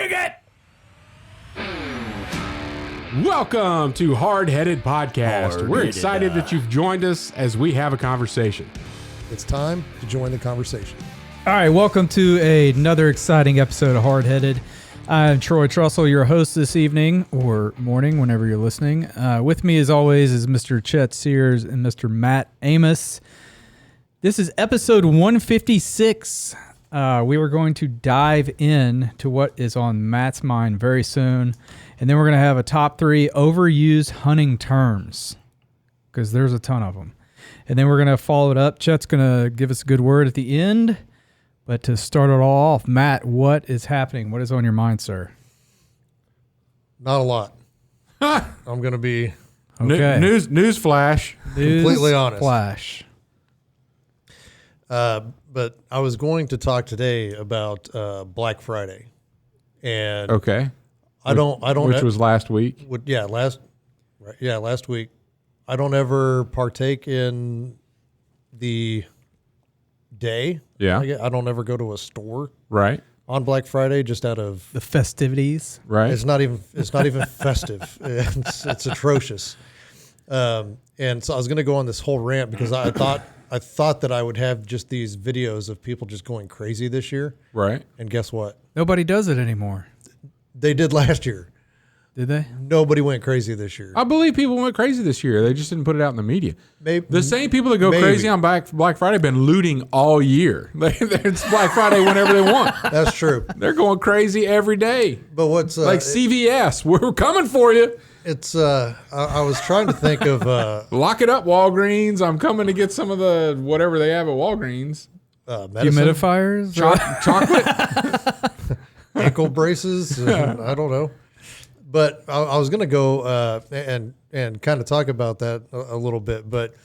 Dig it! Welcome to Hardheaded Podcast. We're excited that you've joined us as we have a conversation. It's time to join the conversation. All right, welcome to another exciting episode of Hardheaded. I'm Troy Trussell, your host this evening, or morning, whenever you're listening. With me, as always, is Mr. Chet Sears and Mr. Matt Amos. This is episode 156. We were going to dive in to what is on Matt's mind very soon, and then we're going to have a top 3 overused hunting terms, because there's a ton of them. And then we're going to follow it up. Chet's going to give us a good word at the end. But to start it all off, Matt, what is happening? What is on your mind, sir? Not a lot. I'm going to be News flash. completely honest. Flash. But I was going to talk today about Black Friday, and Okay. I don't. Which was last week. Last week. I don't ever partake in the day. Yeah. I don't ever go to a store Right. on Black Friday just out of The festivities. Right. It's not even festive. It's atrocious. And so I was going to go on this whole rant because I thought that I would have just these videos of people just going crazy this year. Right. And guess what? Nobody does it anymore. They did last year. Did they? Nobody went crazy this year. I believe people went crazy this year. They just didn't put it out in the media. Maybe, The same people that go maybe. crazy on Black Friday have been looting all year. It's Black Friday whenever they want. That's true. They're going crazy every day. But what's Like CVS, we're coming for you. it's I was trying to think of Lock it up, Walgreens. I'm coming to get some of the whatever they have at Walgreens. medicine, Humidifiers? Chocolate. ankle braces. I don't know. But I was going to go and kind of talk about that a little bit, but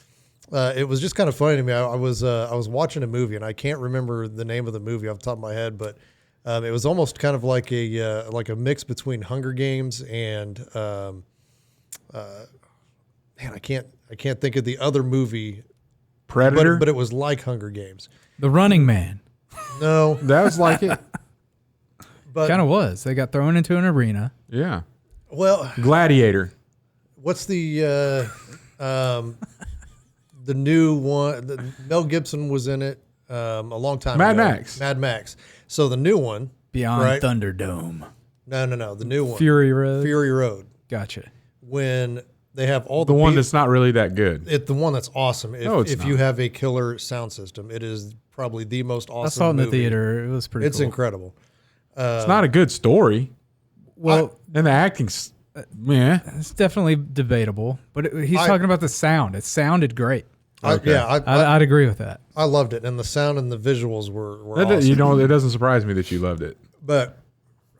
it was just kind of funny to me. I was watching a movie, and I can't remember the name of the movie off the top of my head, but it was almost kind of like a mix between Hunger Games and I can't think of the other movie. Predator. But it was like Hunger Games. The Running Man. No, That was like it. but Kind of was. They got thrown into an arena. Yeah. well, Gladiator. what's the new one? Mel Gibson was in it a long time Mad ago. Max. Mad Max. So the new one, Beyond right? Thunderdome. No, the new one, Fury Road. Fury Road. Gotcha. When they have all The one that's not really that good. the one that's awesome. It's if you have a killer sound system, it is probably the most awesome. I saw it in the movie. theater. It was pretty It's cool. incredible. It's not a good story. Well, And the acting's, yeah. it's definitely debatable, but he's I- talking about the sound. It sounded great. Okay. I'd agree with that. I loved it, and the sound and the visuals were That, awesome. it doesn't surprise me that you loved it. But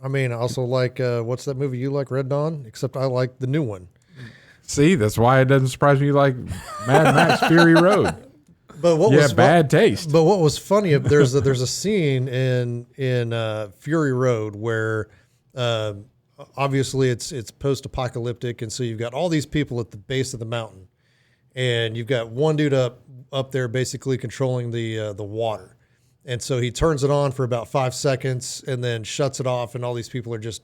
I mean, I also like what's that movie you like, Red Dawn? Except I like the new one. See, that's why it doesn't surprise me you like Mad Max Fury Road. But what You was have bad taste. But what was funny? There's a scene in Fury Road where obviously it's post-apocalyptic, and so you've got all these people at the base of the mountain, and you've got one dude up there basically controlling the water, and so he turns it on for about 5 seconds and then shuts it off, and all these people are just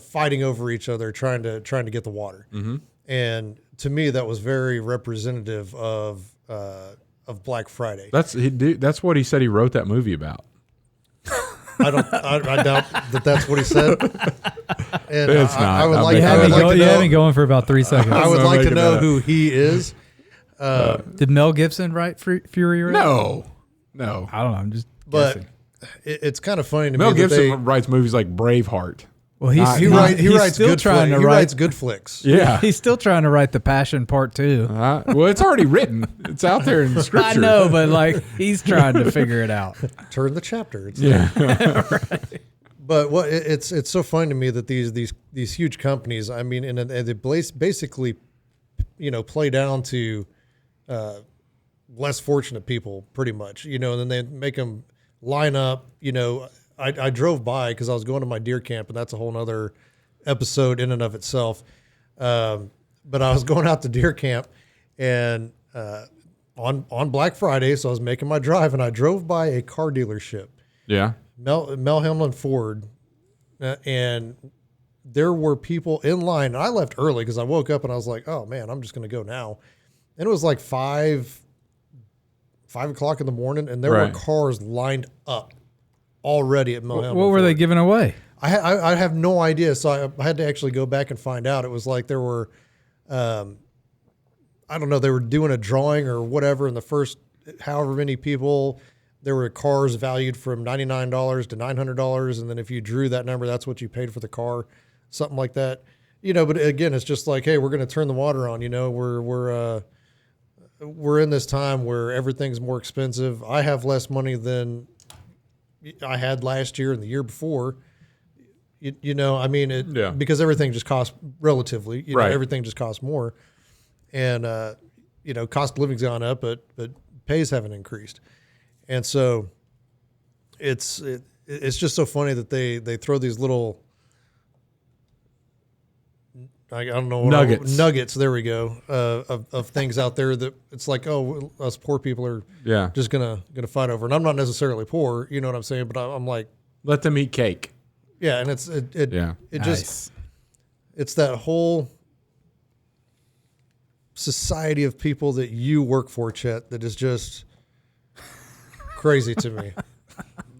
fighting over each other trying to get the water. Mm-hmm. And to me, that was very representative of Black Friday. That's what he said he wrote that movie about. I doubt that's what he said. And It's not. I would I like, bet I would like to You had know. me going for about 3 seconds. I would I'm like to making know that up. who he is. Did Mel Gibson write Fury Road? No. I don't know. I'm just But guessing. it's kind of funny to Mel me that Gibson writes movies like Braveheart. Well, he writes still good trying to he write. writes good flicks. Yeah. He's still trying to write The Passion Part 2. Well, it's already written. It's out there in the scripture. I know, but like he's trying to figure it out. Turn the chapter. It's Yeah. But what it's so funny to me that these huge companies, I mean, and they basically, play down to less fortunate people, pretty much, and then they make them line up. I drove by because I was going to my deer camp, and that's a whole nother episode in and of itself. But I was going out to deer camp, and on Black Friday, so I was making my drive, and I drove by a car dealership. Yeah. Mel Hamlin Ford and there were people in line. And I left early because I woke up and I was like, oh man, I'm just going to go now. And it was like 5 o'clock in the morning, and there were cars lined up already at Milhelm. What were they giving away? I have no idea. So I had to actually go back and find out. It was like there were, I don't know, they were doing a drawing or whatever. And the first however many people, there were cars valued from $99 to $900. And then if you drew that number, that's what you paid for the car, something like that. But again, it's just like, hey, we're going to turn the water on. We're in this time where everything's more expensive. I have less money than I had last year and the year before. Because everything just costs relatively, everything just costs more. And, cost of living's gone up, but pays haven't increased. And so it's just so funny that they throw these little, I don't know, nuggets. There we go. Of things out there that it's like, oh, us poor people are just gonna fight over. And I'm not necessarily poor, you know what I'm saying? But I'm like, let them eat cake. Yeah, and it's that whole society of people that you work for, Chet, that is just crazy to me.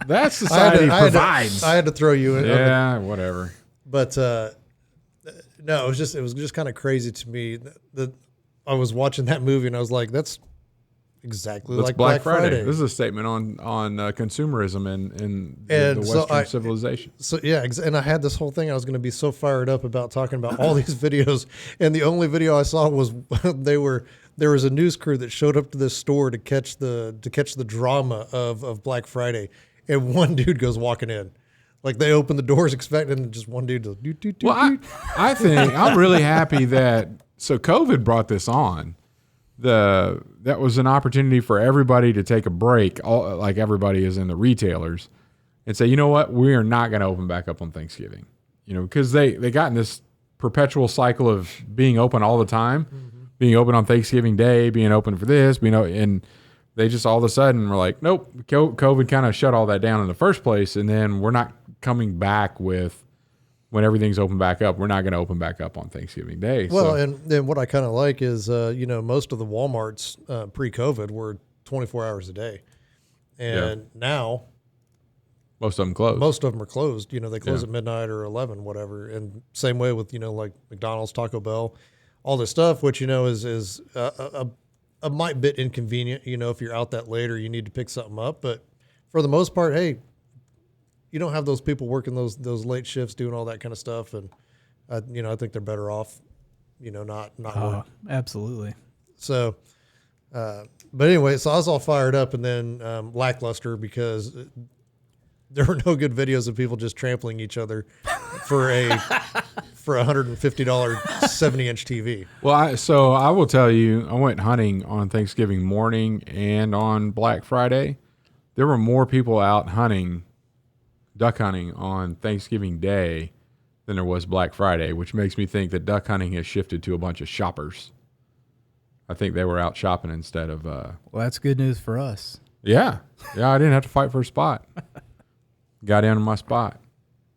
That society provides. I had to throw you in. Yeah, whatever. But no, it was just kind of crazy to me that I was watching that movie and I was like, that's exactly like Black Friday. This is a statement on consumerism and the Western civilization. So yeah, and I had this whole thing. I was going to be so fired up about talking about all these videos, and the only video I saw was there was a news crew that showed up to this store to catch the drama of Black Friday, and one dude goes walking in. Like they open the doors expecting just one dude to do. Well, I think I'm really happy that COVID brought this on. That was an opportunity for everybody to take a break, like everybody is in the retailers, and say, you know what, we are not going to open back up on Thanksgiving, because they got in this perpetual cycle of being open all the time, being open on Thanksgiving Day, being open for this, and they just all of a sudden were like, nope, COVID kind of shut all that down in the first place, and then we're not coming back with. When everything's open back up, we're not going to open back up on Thanksgiving Day. Well, and then what I kind of like is, most of the Walmarts pre-COVID were 24 hours a day. And now... most of them closed. Most of them are closed. They close at midnight or 11, whatever. And same way with, like McDonald's, Taco Bell, all this stuff, which, is a might bit inconvenient. If you're out that late or you need to pick something up. But for the most part, hey... You don't have those people working those late shifts doing all that kind of stuff, and I think they're better off, not working. Absolutely. So, but anyway, so I was all fired up, and then lackluster because there were no good videos of people just trampling each other for $150 70-inch TV. Well, I will tell you, I went hunting on Thanksgiving morning and on Black Friday. There were more people out duck hunting on Thanksgiving Day than there was Black Friday, which makes me think that duck hunting has shifted to a bunch of shoppers. I think they were out shopping instead of... well, that's good news for us. Yeah. Yeah, I didn't have to fight for a spot. Got in on my spot.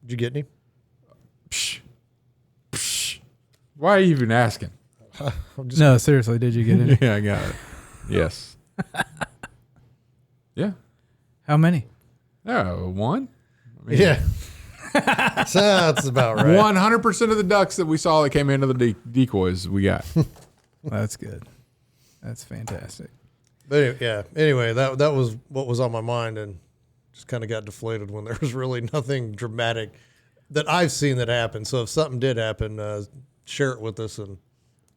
Did you get any? Psh. Why are you even asking? No, seriously, did you get any? Yeah, I got it. Yes. Yeah. How many? One. Yeah. So that's about right. 100% of the ducks that we saw that came into the decoys we got. That's good. That's fantastic. But anyway, that was what was on my mind, and just kind of got deflated when there was really nothing dramatic that I've seen that happen. So if something did happen, share it with us, and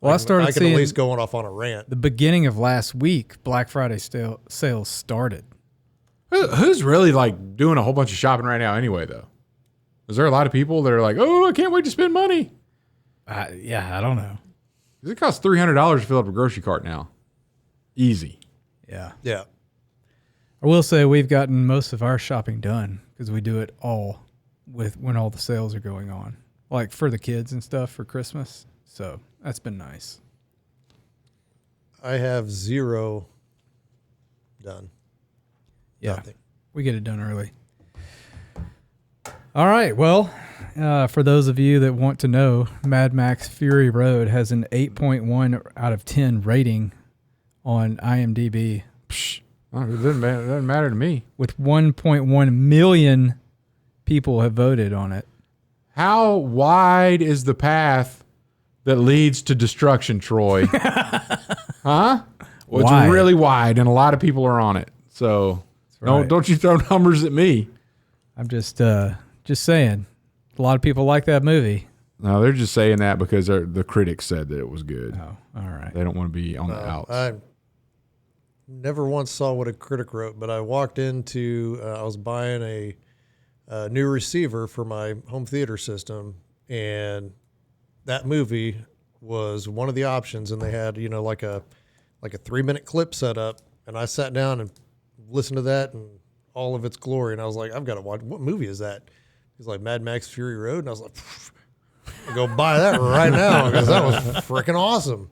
I can at least go off on a rant. The beginning of last week, Black Friday sales started. Who's really like doing a whole bunch of shopping right now anyway, though? Is there a lot of people that are like, oh, I can't wait to spend money? Yeah, I don't know. It costs $300 to fill up a grocery cart now. Easy. Yeah. Yeah. I will say we've gotten most of our shopping done because we do it all when all the sales are going on, like for the kids and stuff for Christmas. So that's been nice. I have 0 done. Yeah, Nothing. We get it done early. All right. Well, for those of you that want to know, Mad Max Fury Road has an 8.1 out of 10 rating on IMDb. Psh, it doesn't matter to me. With 1.1 million people have voted on it. How wide is the path that leads to destruction, Troy? Huh? Well, it's really wide, and a lot of people are on it. So don't you throw numbers at me. I'm just saying. A lot of people like that movie. No, they're just saying that because the critics said that it was good. Oh, all right. They don't want to be on the outs. I never once saw what a critic wrote, but I walked into, I was buying a new receiver for my home theater system, and that movie was one of the options, and they had, like a 3-minute clip set up, and I sat down and listened to that and all of its glory, and I was like, I've got to watch. What movie is that? He's like, Mad Max Fury Road, and I was like, I'll go buy that right now because that was freaking awesome.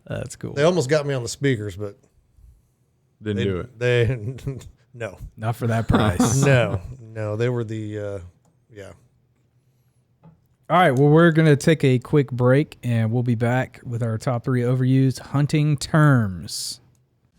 That's cool. They almost got me on the speakers, but Didn't do it. They no, Not for that price. no, they were the yeah. All right, well, we're going to take a quick break, and we'll be back with our top 3 overused hunting terms.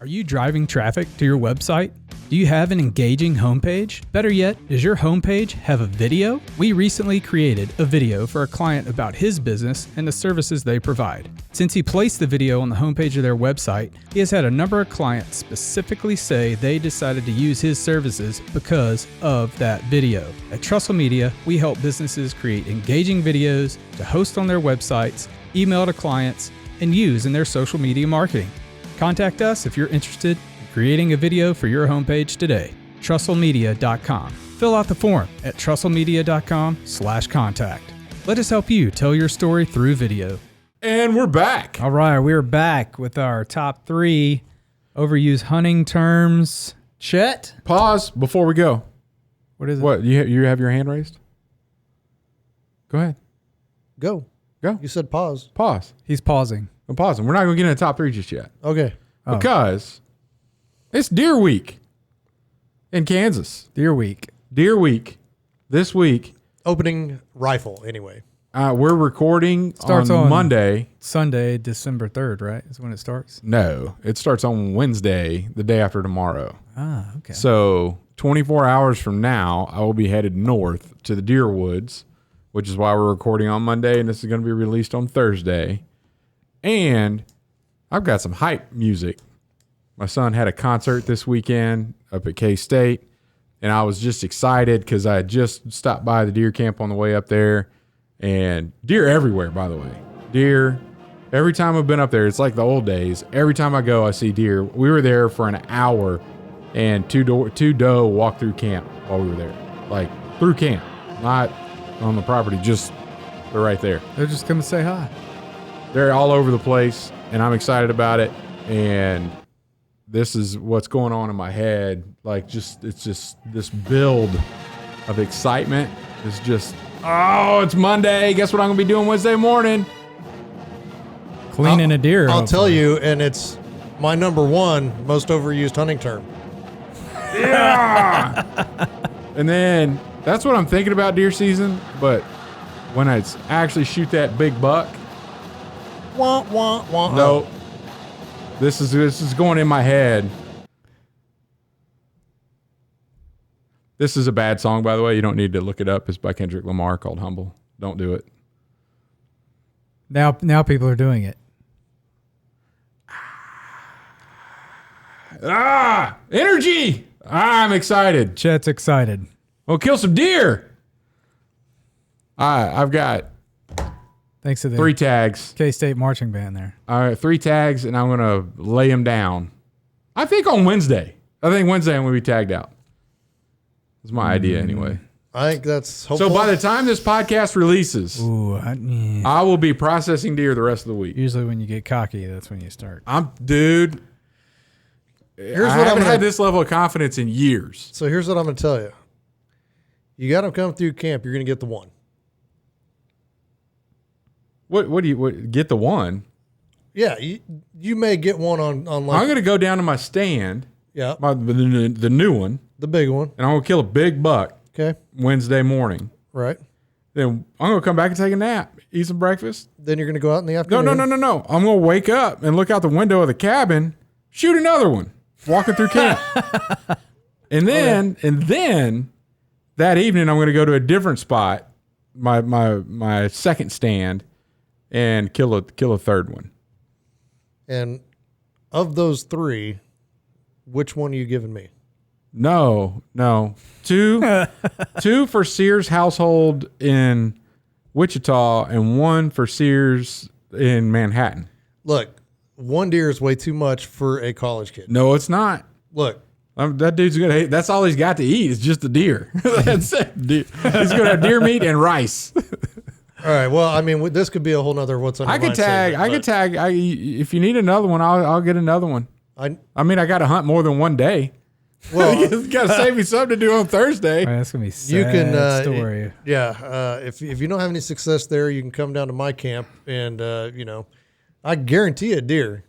Are you driving traffic to your website? Do you have an engaging homepage? Better yet, does your homepage have a video? We recently created a video for a client about his business and the services they provide. Since he placed the video on the homepage of their website, he has had a number of clients specifically say they decided to use his services because of that video. At Trussell Media, we help businesses create engaging videos to host on their websites, email to clients, and use in their social media marketing. Contact us if you're interested in creating a video for your homepage today. TrussellMedia.com. Fill out the form at TrussellMedia.com/contact. Let us help you tell your story through video. And we're back. All right, we're back with our top 3 overused hunting terms. Chet? Pause before we go. What is it? What, you have your hand raised? Go ahead. Go. You said pause. Pause. He's pausing. I'm pausing. We're not going to get into the top 3 just yet. Okay. Because it's Deer Week in Kansas. Deer Week. Deer Week. This week. Opening rifle, anyway. We're recording Starts on on Monday. Sunday, December 3rd, right? Is when it starts? No, it starts on Wednesday, the day after tomorrow. Ah, okay. So 24 hours from now, I will be headed north to the Deer Woods, which is why we're recording on Monday, and this is going to be released on Thursday. And I've got some hype music. My son had a concert this weekend up at K-State, and I was just excited because I had just stopped by the deer camp on the way up there. And deer everywhere, by the way. Deer. Every time I've been up there, it's like the old days. Every time I go, I see deer. We were there for an hour, and two doe walked through camp while we were there. Like, through camp. Not on the property, just they're right there. They're just coming to say hi. They're all over the place, and I'm excited about it. And this is what's going on in my head. Like, it's just this build of excitement is just, oh, it's Monday. Guess what I'm going to be doing Wednesday morning? Cleaning a deer. I'll hopefully. tell you, and it's my number 1 most overused hunting term. Yeah. And then that's what I'm thinking about deer season. But when I actually shoot that big buck, Wah, wah, wah. no, this is going in my head. This is a bad song, by the way. You don't need to look it up. It's by Kendrick Lamar called Humble. Don't do it. Now people are doing it. Energy. I'm excited. Chet's excited. We'll kill some deer. I've got Thanks to the 3 tags. K-State marching band there. All right, 3 tags, and I'm going to lay them down. I think on Wednesday. I think Wednesday I'm going to be tagged out. That's my idea anyway. I think that's hopeful. So by the time this podcast releases, Ooh, I will be processing deer the rest of the week. usually when you get cocky, that's when you start. Dude, Here's I what haven't I'm had gonna, this level of confidence in years. So here's what I'm going to tell you. You got them come through camp, you're going to get the 1. What do you get the 1? Yeah, you may get one on like I'm going to go down to my stand, the the new one, big one. and I'm going to kill a big buck Okay, Wednesday morning. Right. Then I'm going to come back and take a nap, eat some breakfast. Then you're going to go out in the No, afternoon. no. I'm going to wake up and look out the window of the cabin, shoot another one, walking through camp. And then that evening I'm going to go to a different spot, my second stand, and kill a third one. And of those 3, which one are you giving me? No. 2 for Sears household in Wichita and 1 for Sears in Manhattan. Look, 1 deer is way too much for a college kid. No, it's not. Look. That dude's gonna hate. That's all he's got to eat is just the deer. That's it. He's gonna have deer meat and rice. All right. Well, I mean, this could be a whole nother what's on. I could tag. If you need another one, I'll get another one. I mean, I got to hunt more than one day. Well, you got to save me something to do on Thursday. Man, that's gonna be a sad story. If you don't have any success there, you can come down to my camp, and I guarantee a deer.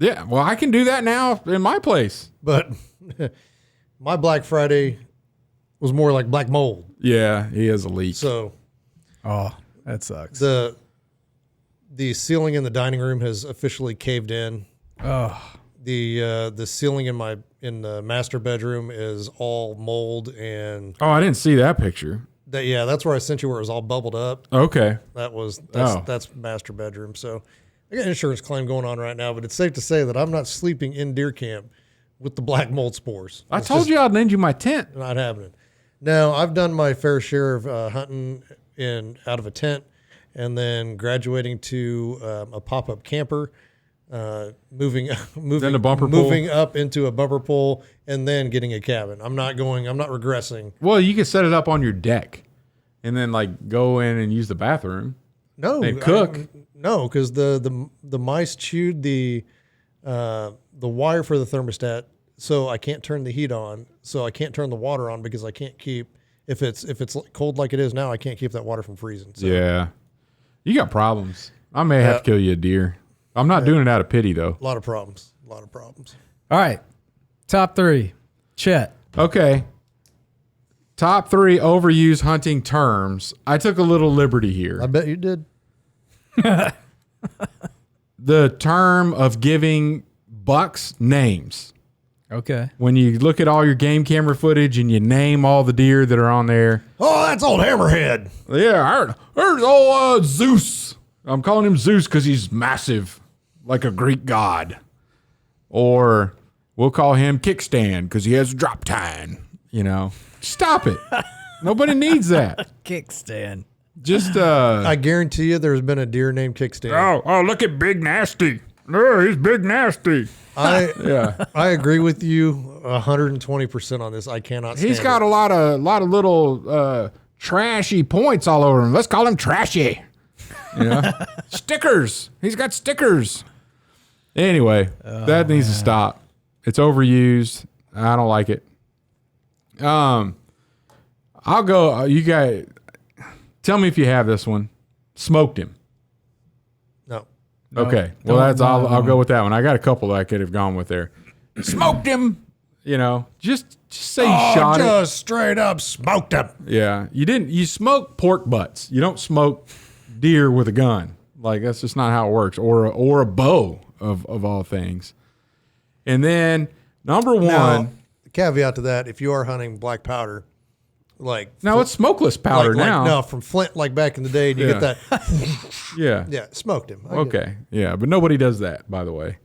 Yeah, well, I can do that now in my place. But my Black Friday was more like black mold. Yeah, he has a leak. So, that sucks. The ceiling in the dining room has officially caved in. Oh, the ceiling in the master bedroom is all mold and. Oh, I didn't see that picture. That's where I sent you, where it was all bubbled up. Okay. That's master bedroom. So I got an insurance claim going on right now, but it's safe to say that I'm not sleeping in deer camp with the black mold spores. I told you I'd lend you my tent. Not happening. Now, I've done my fair share of hunting out of a tent, and then graduating to a pop-up camper, moving then a bumper moving pole. up into a bumper pole, and then getting a cabin. I'm not regressing. Well, you can set it up on your deck and then go in and use the bathroom. No, and cook. No, because the mice chewed the wire for the thermostat, so I can't turn the heat on. So I can't turn the water on because I can't keep if it's cold like it is now. I can't keep that water from freezing. So. Yeah, you got problems. I may have to kill you a deer. I'm not doing it out of pity though. A lot of problems. all right. Top 3, Chet. Okay. Top 3 overused hunting terms. I took a little liberty here. I bet you did. The term of giving bucks names. Okay. When you look at all your game camera footage and you name all the deer that are on there. Oh, that's old Hammerhead. Yeah, there's old Zeus. I'm calling him Zeus because he's massive, like a Greek god. Or we'll call him Kickstand because he has a drop tine. Stop it. Nobody needs that. Kickstand. Just I guarantee you, there's been a deer named Kickstand. Oh, look at Big Nasty. Oh, he's Big Nasty. I agree with you 120% on this. I cannot stand He's got it. a lot of little trashy points all over him. Let's call him Trashy. Stickers. He's got stickers. Anyway, that needs to stop. It's overused. I don't like it. I'll go. You guys, tell me if you have this one. Smoked him. No. Okay. Well, I'll go with that one. I got a couple that I could have gone with there. Smoked him. Just say you shot it. Just straight up smoked him. Yeah. You didn't. You smoke pork butts. You don't smoke deer with a gun. That's just not how it works. Or a bow of all things. And then number 1. Now, caveat to that: if you are hunting black powder, it's smokeless powder now. No, from Flint, like back in the day, and you get that. Yeah. Yeah, smoked him. Okay. Yeah, but nobody does that, by the way.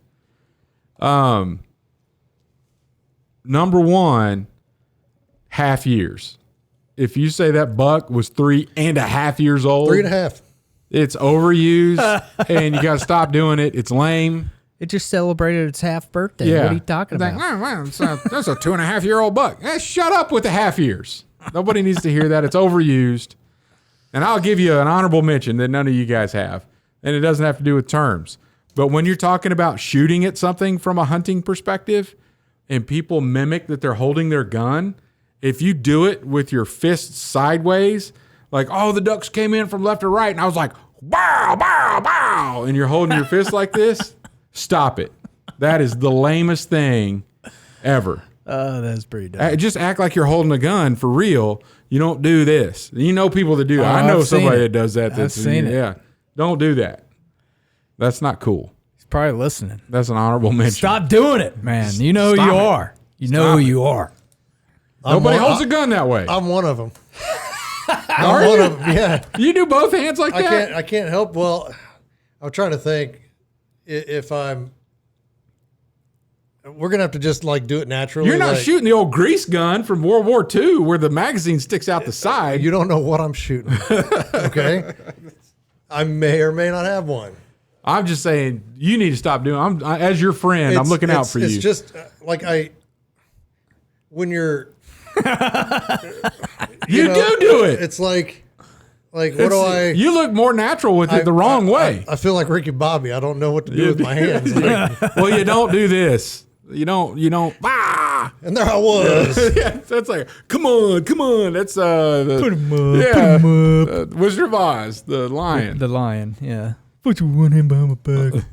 Number 1, half years. If you say that buck was 3.5 years old, 3.5. it's overused, and you got to stop doing it. It's lame. It just celebrated its half birthday. Yeah. What are you talking about? That's a 2.5-year-old buck. Shut up with the half years. Nobody needs to hear that. It's overused. And I'll give you an honorable mention that none of you guys have. And it doesn't have to do with terms. But when you're talking about shooting at something from a hunting perspective and people mimic that they're holding their gun, if you do it with your fists sideways, the ducks came in from left to right, and I was like, bow, bow, bow, and you're holding your fist like this, stop it. That is the lamest thing ever. That's pretty dumb. Just act like you're holding a gun for real. You don't do this. You know people that do that. I know I've seen somebody it. that does that. I've seen it. Yeah. Don't do that. That's not cool. He's probably listening. That's an honorable mention. Stop doing it, man. You know who Stop you it. are. You know who you are. Nobody holds a gun that way. I'm one of them. Are you? Yeah. You do both hands like that? I can't help. Well, I'm trying to think if I'm. We're gonna have to just like do it naturally. You're not like, shooting the old grease gun from World War II where the magazine sticks out the side. You don't know what I'm shooting. Okay. I may or may not have one. I'm just saying you need to stop doing. As your friend, I'm looking out for you. It's just like when you're. you do it. It's like what do I? You look more natural with it the wrong way. I feel like Ricky Bobby. I don't know what to do with my hands. Like, Well, you don't do this. You don't. Ah! and there I was. Yeah, that's like, come on. That's Put him up. yeah, Put him up. Wizard of Oz, the lion. The lion, yeah. Put your one hand behind my back.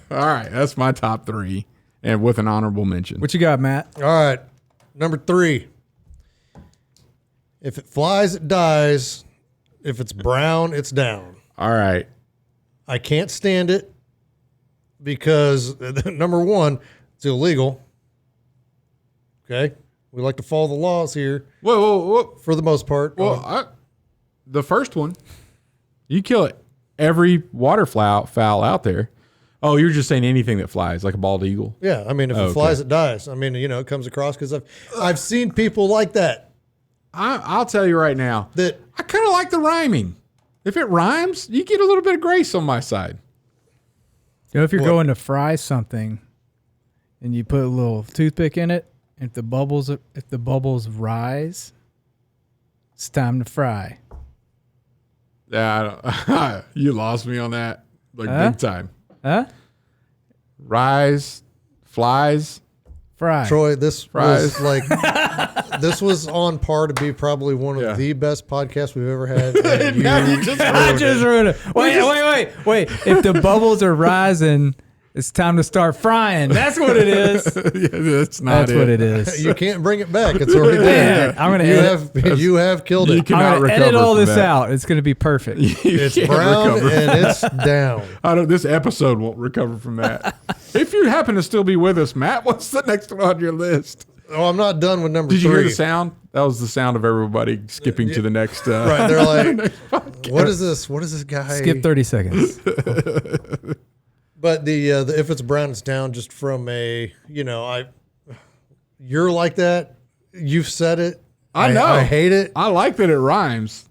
All right, that's my top 3, and with an honorable mention. What you got, Matt? All right, number 3. If it flies, it dies. If it's brown, it's down. All right. I can't stand it because number 1, it's illegal. Okay, we like to follow the laws here Whoa. for the most part. Well, the first one, you kill it. Every waterfowl out there. Oh, you're just saying anything that flies, like a bald eagle. Yeah, I mean, if it flies, it dies. I mean, it comes across because I've seen people like that. I'll tell you right now That I kind of like the rhyming. If it rhymes, you get a little bit of grace on my side. If you're going to fry something and you put a little toothpick in it, if the bubbles rise, it's time to fry. Yeah, you lost me on that, big time. Huh? Rise, flies. Fry. Troy, this Fries. was like this was on par to be probably one of the best podcasts we've ever had. And I just ruined it. Wait. If the bubbles are rising, it's time to start frying. That's what it is. That's not That's what it is. You can't bring it back. It's already Yeah, done. I'm gonna You have killed You it. cannot I'm gonna recover edit all from this that. out. It's gonna be perfect. It's can't brown recover. and it's down. This episode won't recover from that. If you happen to still be with us, Matt, what's the next one on your list? Oh, I'm not done with number Did 3. you hear the sound? That was the sound of everybody skipping to the next. Right, they're like, "What is this? What is this guy?" Skip 30 seconds. But the if it's brown, it's down. Just from a you're like that. You've said it. I know. I hate it. I like that it rhymes.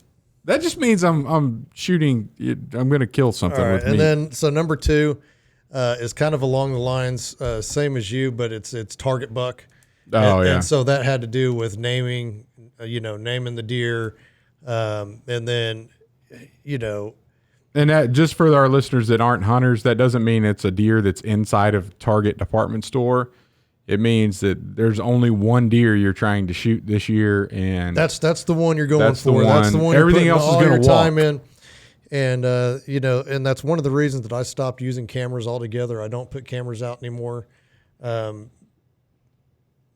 That just means I'm shooting. I'm going to kill something All right, with and me. then so number 2 is kind of along the lines same as you, but it's target buck. Oh, yeah. And so that had to do with naming, naming the deer, and then, And that, just for our listeners that aren't hunters, that doesn't mean it's a deer that's inside of Target department store. It means that there's only one deer you're trying to shoot this year, and that's the one you're going That's the for. That's the one. one. Everything you're else putting is all gonna your time walk. in, and and that's one of the reasons that I stopped using cameras altogether. I don't put cameras out anymore,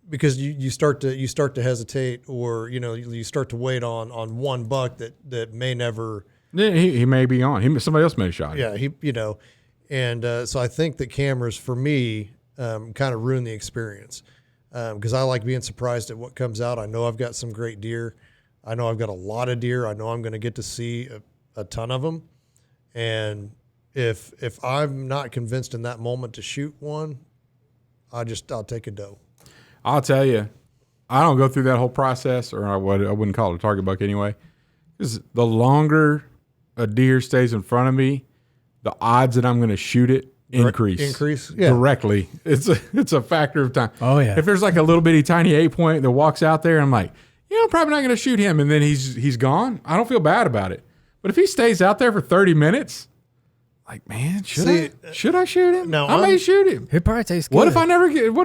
because you start to hesitate, or you start to wait on one buck that may never. he may be on. Somebody else may have shot him. Yeah, and so I think that cameras for me kind of ruin the experience, because I like being surprised at what comes out. I know I've got some great deer. I know I've got a lot of deer. I know I'm going to get to see a ton of them, and if I'm not convinced in that moment to shoot one, I'll take a doe. I'll tell you, I don't go through that whole process, or I wouldn't call it a target buck anyway. Because the longer a deer stays in front of me, the odds that I'm going to shoot it increase. Yeah. Directly. It's a factor of time. Oh, yeah. If there's like a little bitty tiny 8-point that walks out there, I'm like, I'm probably not going to shoot him, and then he's gone. I don't feel bad about it. But if he stays out there for 30 minutes, like, man, should I shoot him? No, I may shoot him. It probably tastes good. What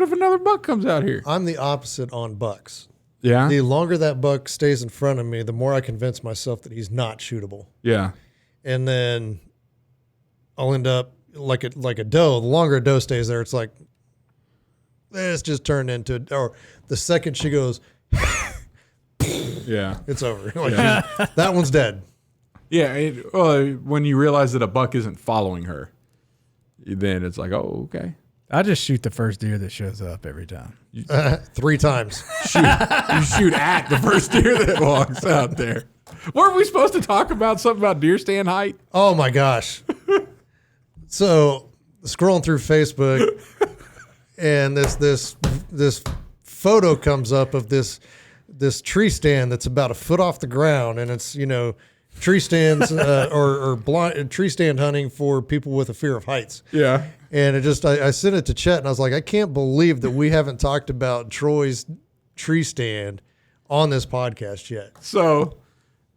if another buck comes out here? I'm the opposite on bucks. Yeah. The longer that buck stays in front of me, the more I convince myself that he's not shootable. Yeah. And then I'll end up like a doe. The longer a doe stays there, it's like, this just turned into, or the second she goes, Yeah. it's over. Like, that one's dead. Yeah. When you realize that a buck isn't following her, then it's like, oh, okay. I just shoot the first deer that shows up every time. 3 times. You shoot at the first deer that walks out there. Weren't we supposed to talk about something about deer stand height? Oh my gosh. So scrolling through Facebook and this photo comes up of this tree stand that's about a foot off the ground, and it's, tree stands or blind tree stand hunting for people with a fear of heights. Yeah. And I sent it to Chet, and I was like, I can't believe that we haven't talked about Troy's tree stand on this podcast yet. So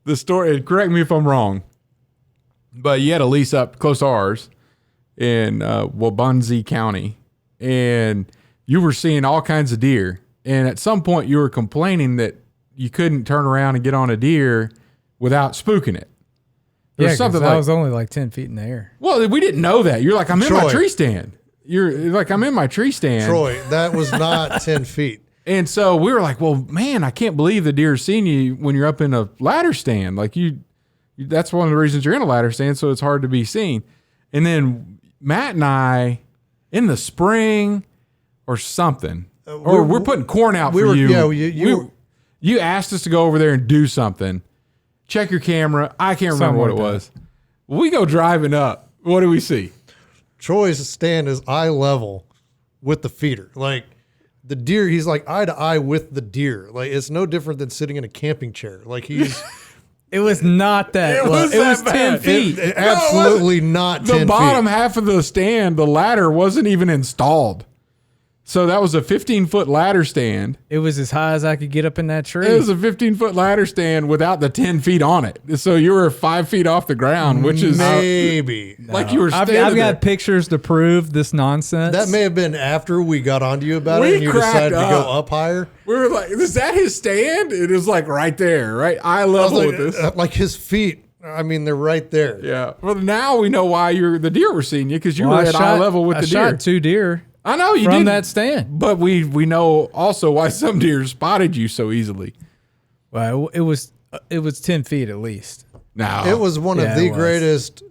the story, correct me if I'm wrong, but you had a lease up close to ours in Waubonsee County, and you were seeing all kinds of deer. And at some point you were complaining that you couldn't turn around and get on a deer without spooking it. Yeah, because I was only like 10 feet in the air. Well, we didn't know that. You're like, I'm in Troy. my tree stand. You're like, I'm in my tree stand. Troy, that was not 10 feet. And so we were like, well, man, I can't believe the deer's seen you when you're up in a ladder stand. Like that's one of the reasons you're in a ladder stand, so it's hard to be seen. And then Matt and I, in the spring or something, or we're putting corn out for you. Yeah, you asked us to go over there and do something. Check your camera. I can't remember what it was. We go driving up. What do we see? Troy's stand is eye level with the feeder. Like the deer, he's like eye to eye with the deer. Like it's no different than sitting in a camping chair. Like he's. It was not that. It was 10 feet. Absolutely not 10 feet. The bottom half of the stand, the ladder wasn't even installed. So that was a 15-foot ladder stand. It was as high as I could get up in that tree. It was a 15-foot ladder stand without the 10 feet on it. So you were 5 feet off the ground, which is maybe like you were standing I've there. got pictures to prove this nonsense. That may have been after we got onto you about it and you decided to go up higher. We were like, is that his stand? It is like right there, right? Eye level with this. Like his feet. I mean, they're right there. Yeah. Well, now we know why the deer were seeing you, because you were at eye level with the deer. I shot 2 deer. I know you from did that stand, but we know also why some deer spotted you so easily. Well, it was 10 feet at least. No, it was one of the greatest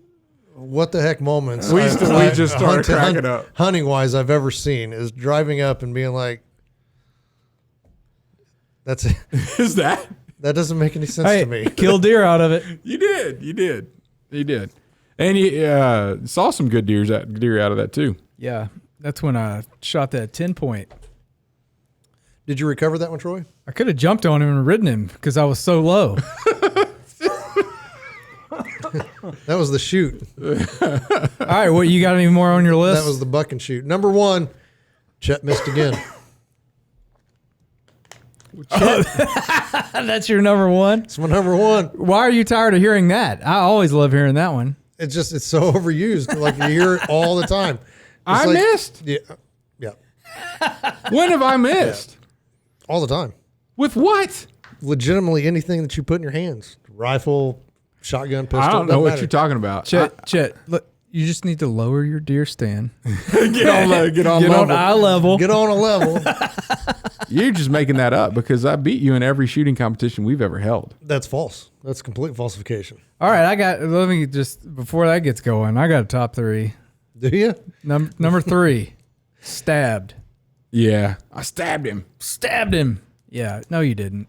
what the heck moments we just started cracking up hunting wise I've ever seen is driving up and being like, that's it. Is that doesn't make any sense to me. Kill deer out of it. You did, and you saw some good deer out of that too. Yeah. That's when I shot that 10-point. Did you recover that one, Troy? I could have jumped on him and ridden him because I was so low. That was the shoot. All right, what, you got any more on your list? That was the buck and shoot. Number 1, Chet missed again. That's your number 1? It's my number 1. Why are you tired of hearing that? I always love hearing that one. It's so overused. Like you hear it all the time. I missed? Yeah. When have I missed? All the time. With what? Legitimately anything that you put in your hands. Rifle, shotgun, pistol. I don't know what you're talking about. Chet, look, you just need to lower your deer stand. Get on eye level. Get on a level. You're just making that up because I beat you in every shooting competition we've ever held. That's false. That's complete falsification. All right, let me just, before that gets going, I got a top 3. Do you? Number 3, stabbed. Yeah, I stabbed him. Stabbed him. Yeah, no, you didn't.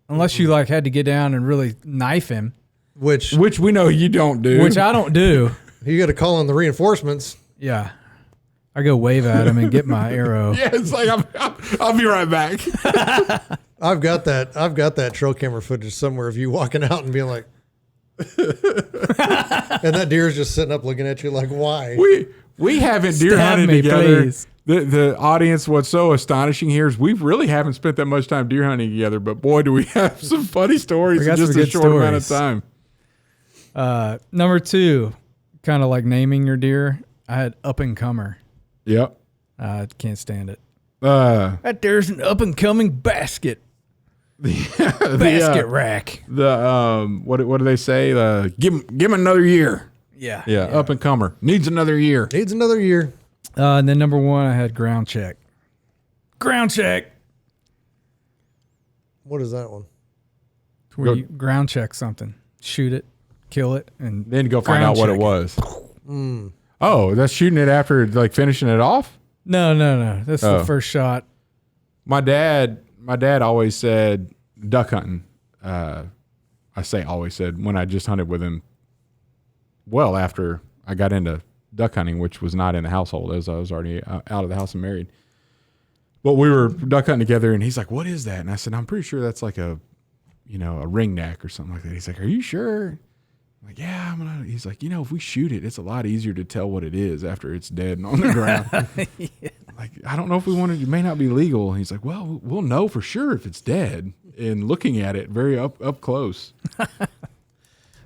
Unless you had to get down and really knife him. Which we know you don't do. Which I don't do. You got to call in the reinforcements. Yeah. I go wave at him and get my arrow. Yeah, it's like I'll be right back. I've got that trail camera footage somewhere of you walking out and being like, and that deer's just sitting up looking at you like, why? We haven't deer Stab hunted me, together. please. The audience, what's so astonishing here is we really haven't spent that much time deer hunting together, but boy, do we have some funny stories in just a short amount of time. Number 2, kind of like naming your deer, I had up and comer. Yep. I can't stand it. That deer's an up and coming basket. Basket rack. What do they say? Give him another year. Yeah. Up and comer needs another year. Needs another year. And then number 1, I had ground check. Ground check. What is that one? Where you ground check something, shoot it, kill it, and then go find out what it was. Oh, that's shooting it after like finishing it off? No. That's the first shot. My dad always said duck hunting. I say always said when I just hunted with him. Well, after I got into duck hunting, which was not in the household as I was already out of the house and married. But we were duck hunting together, and he's like, "What is that?" And I said, "I'm pretty sure that's like a ring neck or something like that." He's like, "Are you sure?" I'm like, "Yeah, I'm gonna." He's like, "If we shoot it, it's a lot easier to tell what it is after it's dead and on the ground." Yeah. Like, I don't know if we wanted. It may not be legal. And he's like, "Well, we'll know for sure if it's dead." And looking at it very up close.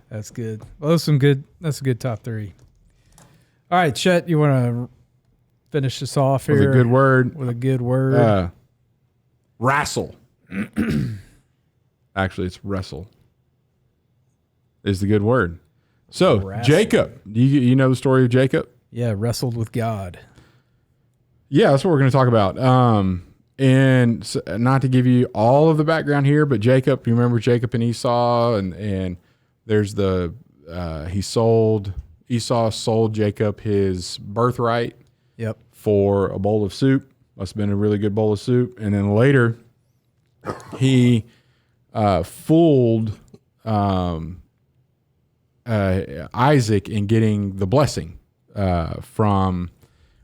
That's good. Well, that's a good top 3. All right, Chet, you want to finish this off here with a good word? With a good word. Wrestle. Actually, it's wrestle. Is the good word. So Wrestle. Jacob, you know the story of Jacob? Yeah, wrestled with God. Yeah, that's what we're going to talk about. And so, not to give you all of the background here, but Jacob, you remember Jacob and Esau, and there's Esau sold Jacob his birthright. Yep. For a bowl of soup. Must have been a really good bowl of soup. And then later, he fooled Isaac in getting the blessing from,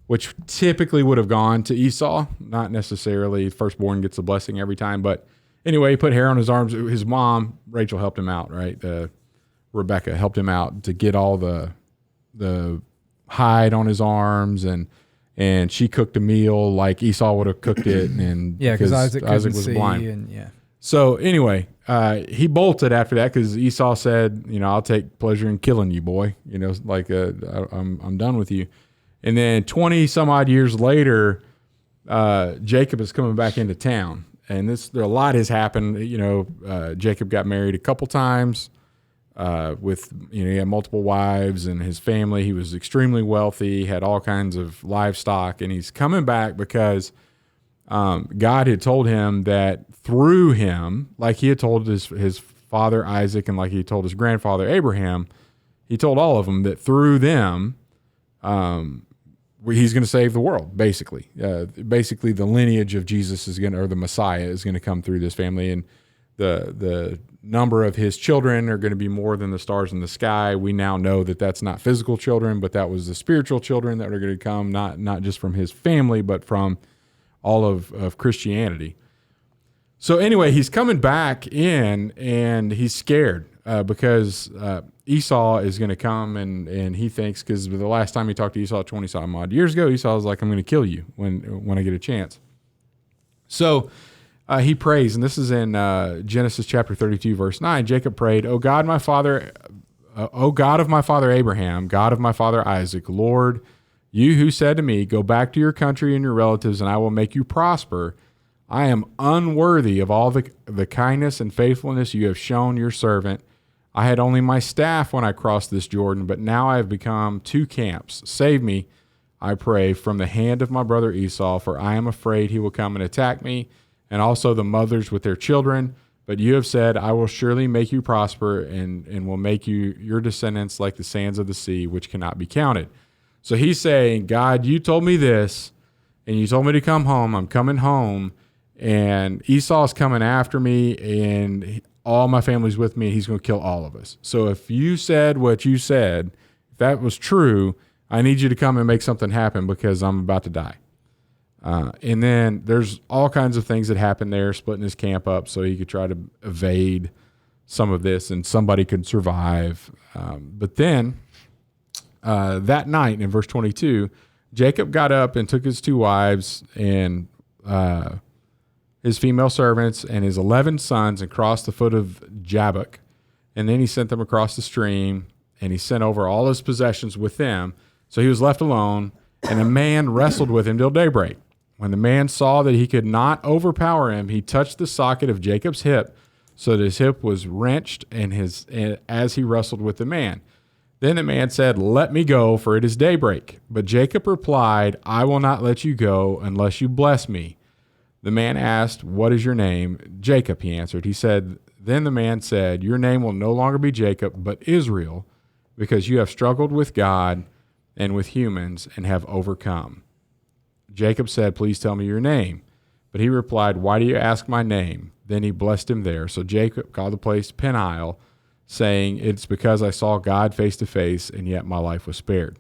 which typically would have gone to Esau. Not necessarily firstborn gets the blessing every time. But anyway, he put hair on his arms. His mom, Rachel, helped him out, right? Rebecca helped him out to get all the hide on his arms, and she cooked a meal like Esau would have cooked it. And yeah, because Isaac was blind. And yeah. So anyway, he bolted after that because Esau said, "I'll take pleasure in killing you, boy. I'm done with you." And then 20 some odd years later, Jacob is coming back into town, and a lot has happened. Jacob got married a couple times. He had multiple wives and his family. He was extremely wealthy, had all kinds of livestock, and he's coming back because God had told him that through him, like he had told his father Isaac and like he told his grandfather Abraham, he told all of them that through them, he's going to save the world. Basically, the lineage of Jesus or the Messiah is going to come through this family, and the number of his children are going to be more than the stars in the sky. We now know that that's not physical children, but that was the spiritual children that are going to come, not just from his family, but from all of Christianity. So anyway, he's coming back in, and he's scared because Esau is going to come, and he thinks, because the last time he talked to Esau 20-some odd years ago, Esau was like, "I'm going to kill you when I get a chance." So he prays, and this is in Genesis chapter 32, verse 9. Jacob prayed, "O God, my father, O God of my father Abraham, God of my father Isaac, Lord, you who said to me, 'Go back to your country and your relatives, and I will make you prosper,' I am unworthy of all the kindness and faithfulness you have shown your servant. I had only my staff when I crossed this Jordan, but now I have become 2 camps. Save me, I pray, from the hand of my brother Esau, for I am afraid he will come and attack me, and also the mothers with their children. But you have said, I will surely make you prosper and will make your descendants like the sands of the sea, which cannot be counted." So he's saying, "God, you told me this, and you told me to come home. I'm coming home, and Esau's coming after me, and all my family's with me, and he's going to kill all of us. So if you said what you said, if that was true, I need you to come and make something happen because I'm about to die." And then there's all kinds of things that happen there, splitting his camp up so he could try to evade some of this and somebody could survive. But then that night in verse 22, Jacob got up and took his 2 wives and his female servants and his 11 sons and crossed the foot of Jabbok. And then he sent them across the stream, and he sent over all his possessions with them. So he was left alone, and a man wrestled with him till daybreak. When the man saw that he could not overpower him, he touched the socket of Jacob's hip, so that his hip was wrenched as he wrestled with the man. Then the man said, "Let me go, for it is daybreak." But Jacob replied, "I will not let you go unless you bless me." The man asked, "What is your name?" "Jacob," he answered. He said, "Then the man said, 'Your name will no longer be Jacob, but Israel, because you have struggled with God and with humans and have overcome.' Jacob said, 'Please tell me your name.' But he replied, 'Why do you ask my name?' Then he blessed him there. So Jacob called the place Peniel, saying, 'It's because I saw God face to face, and yet my life was spared.'"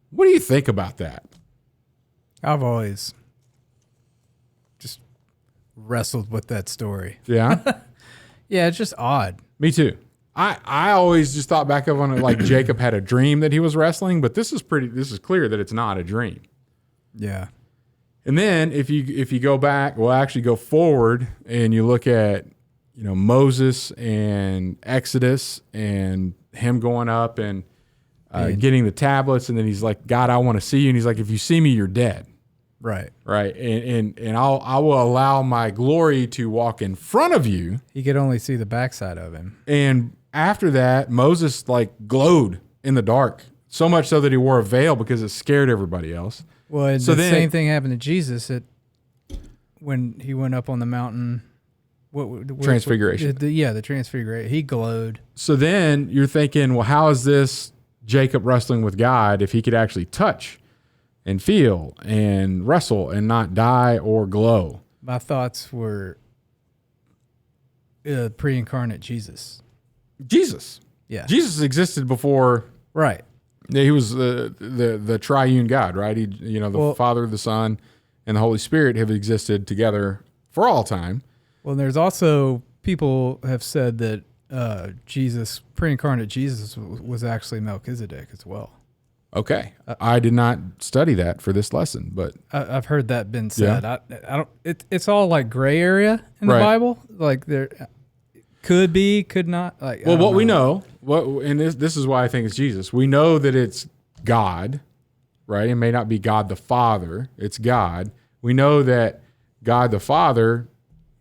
What do you think about that? I've always just wrestled with that story. Yeah? Yeah, it's just odd. Me too. I always just thought back of on it like Jacob had a dream that he was wrestling, but this is clear that it's not a dream. Yeah. And then if you go back, well, actually go forward and you look at, Moses and Exodus and him going up and getting the tablets, and then he's like, "God, I want to see you." And he's like, "If you see me, you're dead." Right. Right. And I will allow my glory to walk in front of you. He could only see the backside of him. And after that, Moses glowed in the dark, so much so that he wore a veil because it scared everybody else. Well, and the same thing happened to Jesus when he went up on the mountain. Transfiguration. The Transfiguration. He glowed. So then you're thinking, well, how is this Jacob wrestling with God if he could actually touch and feel and wrestle and not die or glow? My thoughts were pre-incarnate Jesus. Jesus. Yeah. Jesus existed before. Right. He was the triune God, right? The Father, the Son, and the Holy Spirit have existed together for all time. Well, there's also people have said that pre-incarnate Jesus was actually Melchizedek as well. Okay, I did not study that for this lesson, but I've heard that been said. Yeah. I don't. It's all like gray area in the Right. Bible. Like there could be, could not. Like well, what we know, and this is why I think it's Jesus. We know that it's God, right? It may not be God the Father. It's God. We know that God the Father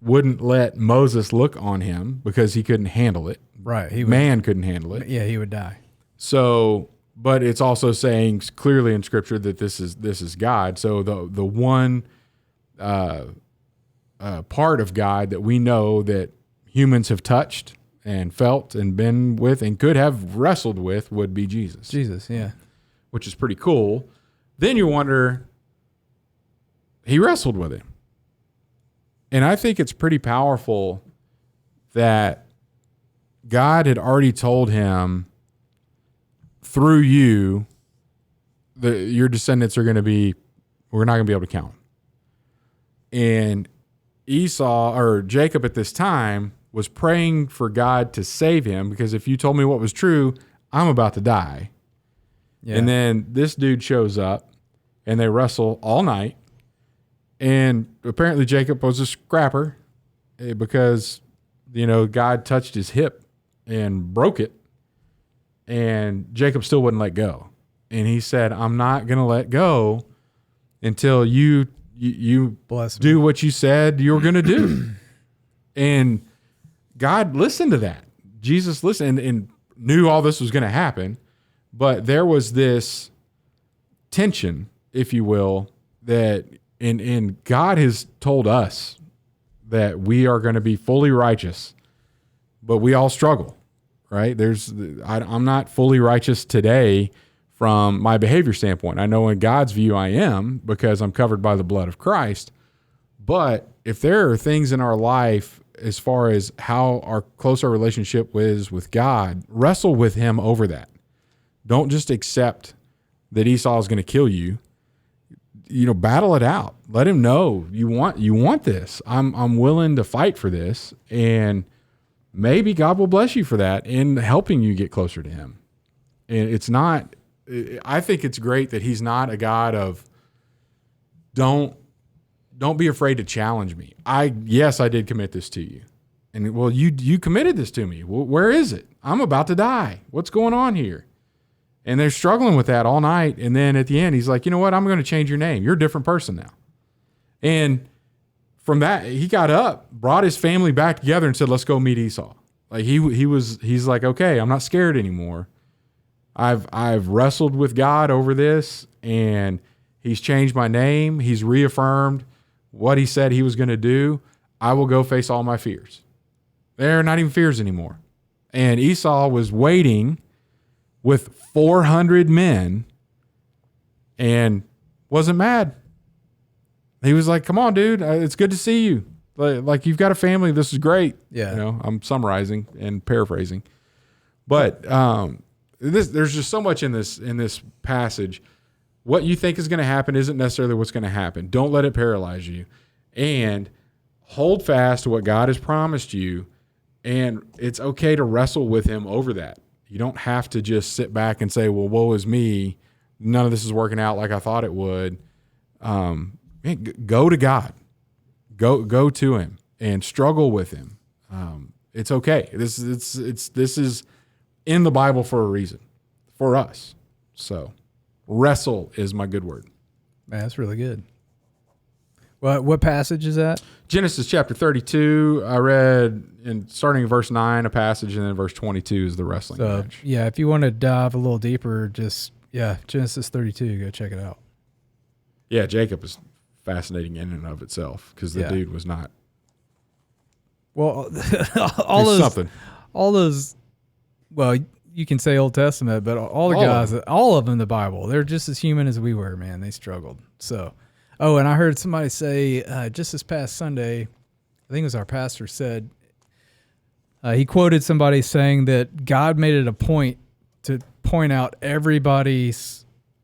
wouldn't let Moses look on him because he couldn't handle it. Right. Man couldn't handle it. Yeah, he would die. So, but it's also saying clearly in Scripture that this is God. So the one part of God that we know that humans have touched and felt and been with and could have wrestled with would be Jesus. Jesus, yeah. Which is pretty cool. Then you wonder, he wrestled with him. And I think it's pretty powerful that God had already told him, through you, your descendants are going to be, we're not going to be able to count them. And Jacob at this time was praying for God to save him, because if you told me what was true, I'm about to die. Yeah. And then this dude shows up and they wrestle all night. And apparently Jacob was a scrapper because, God touched his hip and broke it. And Jacob still wouldn't let go. And he said, "I'm not going to let go until you do what you said you were going to do." And God listened to that. Jesus listened and knew all this was going to happen. But there was this tension, if you will, that and God has told us that we are going to be fully righteous, but we all struggle, right? I'm not fully righteous today from my behavior standpoint. I know in God's view I am, because I'm covered by the blood of Christ. But if there are things in our life as far as how close our relationship is with God, wrestle with him over that. Don't just accept that Esau is going to kill you. Battle it out. Let him know you want this. I'm willing to fight for this, and maybe God will bless you for that in helping you get closer to him. And I think it's great that he's not a God of don't be afraid to challenge me. Yes, I did commit this to you. And well, you committed this to me. Well, where is it? I'm about to die. What's going on here? And they're struggling with that all night. And then at the end, he's like, "You know what? I'm going to change your name. You're a different person now." And from that, he got up, brought his family back together and said, "Let's go meet Esau." Like he's like, "Okay, I'm not scared anymore. I've wrestled with God over this, and he's changed my name. He's reaffirmed what he said he was going to do, I will go face all my fears. They're not even fears anymore. And Esau was waiting with 400 men and wasn't mad. He was like, come on, dude, it's good to see you. Like you've got a family. This is great. Yeah. You know, I'm summarizing and paraphrasing. But there's just so much in this passage. What you think is going to happen isn't necessarily what's going to happen. Don't let it paralyze you. And hold fast to what God has promised you. And it's okay to wrestle with him over that. You don't have to just sit back and say, well, woe is me. None of this is working out like I thought it would. Go to God. Go to him and struggle with him. It's okay. This is in the Bible for a reason, for us. So wrestle is my good word. Man, that's really good. What passage is that? Genesis chapter 32. I read starting in verse 9 a passage, and then verse 22 is the wrestling match. Yeah, if you want to dive a little deeper, Genesis 32, go check it out. Yeah, Jacob is fascinating in and of itself because the dude was not. Well, something. All those. Well, you can say Old Testament, but all the guys, all of them in the Bible, they're just as human as we were. Man, they struggled. So, and I heard somebody say just this past Sunday, I think it was our pastor said. He quoted somebody saying that God made it a point to point out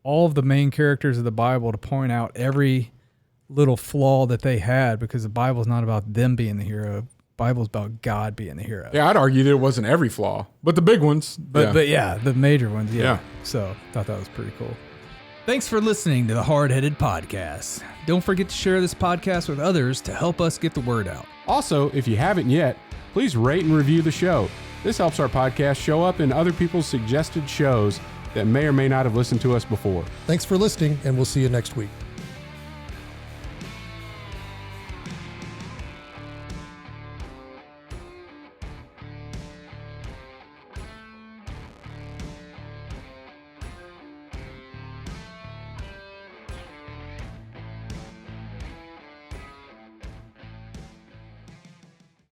all of the main characters of the Bible, to point out every little flaw that they had, because the Bible's not about them being the hero. The Bible's about God being the hero. Yeah, I'd argue that it wasn't every flaw, but the big ones. But the major ones, yeah. So thought that was pretty cool. Thanks for listening to the Hardheaded Podcast. Don't forget to share this podcast with others to help us get the word out. Also, if you haven't yet, please rate and review the show. This helps our podcast show up in other people's suggested shows that may or may not have listened to us before. Thanks for listening, and we'll see you next week.